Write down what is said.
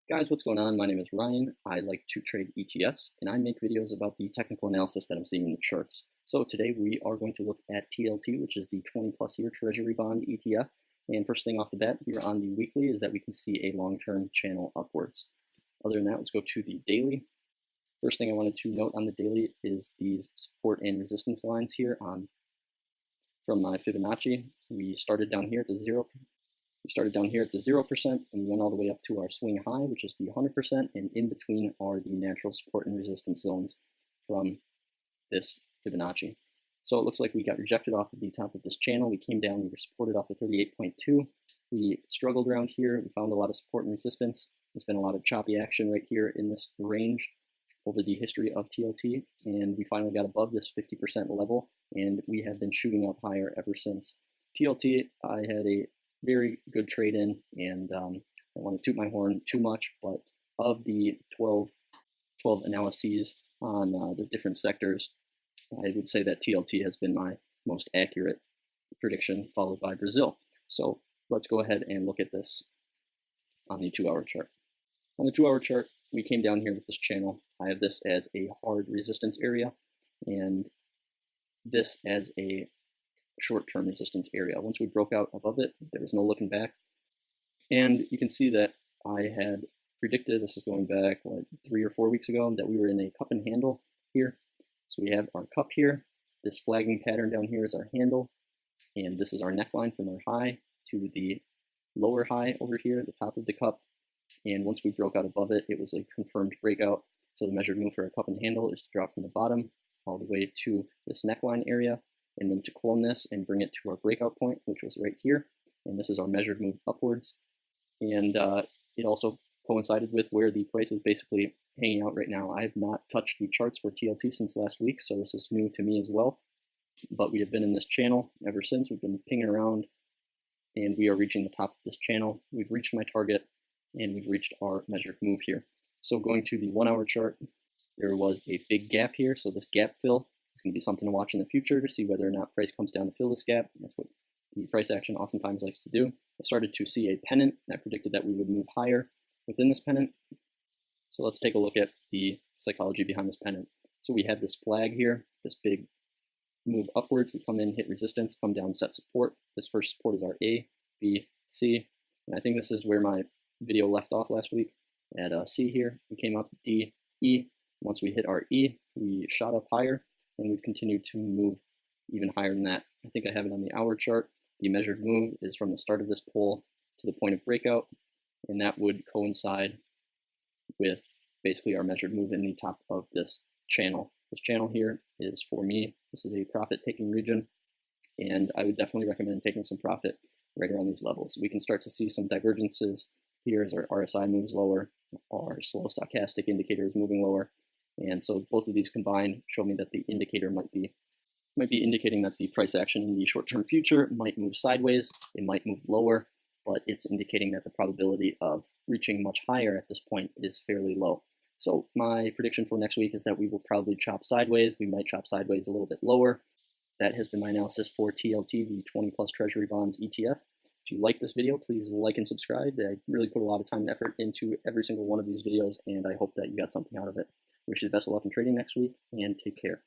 Guys, what's going on? My name is Ryan. I like to trade ETFs, and I make videos about the technical analysis that I'm seeing in the charts. So today we are going to look at TLT, which is the 20-plus year Treasury Bond ETF. And first thing off the bat here on the weekly is that we can see a long-term channel upwards. Other than that, let's go to the daily. First thing I wanted to note on the daily is these support and resistance lines here from my Fibonacci. We started down here at the 0%, and we went all the way up to our swing high, which is the 100%, and in between are the natural support and resistance zones from this Fibonacci. So it looks like we got rejected off of the top of this channel. We came down, we were supported off the 38.2. We struggled around here. We found a lot of support and resistance. There's been a lot of choppy action right here in this range over the history of TLT, and we finally got above this 50% level, and we have been shooting up higher ever since. TLT, I had a very good trade in, and I don't want to toot my horn too much, but of the 12 analyses on the different sectors, I would say that TLT has been my most accurate prediction, followed by Brazil. So let's go ahead and look at this on the 2-hour chart. On the 2-hour chart, we came down here with this channel. I have this as a hard resistance area, and this as a short-term resistance area. Once we broke out above it, there was no looking back. And you can see that I had predicted, this is going back, 3 or 4 weeks ago, that we were in a cup and handle here. So we have our cup here. This flagging pattern down here is our handle. And this is our neckline from our high to the lower high over here, the top of the cup. And once we broke out above it, it was a confirmed breakout. So the measured move for a cup and handle is to drop from the bottom all the way to this neckline area, and then to clone this and bring it to our breakout point, which was right here. And this is our measured move upwards. And it also coincided with where the price is basically hanging out right now. I have not touched the charts for TLT since last week, so this is new to me as well. But we have been in this channel ever since. We've been pinging around, and we are reaching the top of this channel. We've reached my target, and we've reached our measured move here. So going to the 1-hour chart, there was a big gap here. So this gap fill is going to be something to watch in the future to see whether or not price comes down to fill this gap. That's what the price action oftentimes likes to do. I started to see a pennant, and I predicted that we would move higher within this pennant. So let's take a look at the psychology behind this pennant. So we have this flag here, this big move upwards. We come in, hit resistance, come down, set support. This first support is our A, B, C. And I think this is where my video left off last week at C here. We came up D, E. Once we hit our E, we shot up higher, and we've continued to move even higher than that. I think I have it on the hour chart. The measured move is from the start of this pole to the point of breakout, and that would coincide with basically our measured move in the top of this channel. This channel here is, for me, this is a profit-taking region, and I would definitely recommend taking some profit right around these levels. We can start to see some divergences here as our RSI moves lower, our slow stochastic indicator is moving lower, and so both of these combined show me that the indicator might be indicating that the price action in the short-term future might move sideways, it might move lower, but it's indicating that the probability of reaching much higher at this point is fairly low. So my prediction for next week is that we will probably chop sideways. We might chop sideways a little bit lower. That has been my analysis for TLT, the 20-plus Treasury Bonds ETF. If you like this video, please like and subscribe. I really put a lot of time and effort into every single one of these videos, and I hope that you got something out of it. Wish you the best of luck in trading next week, and take care.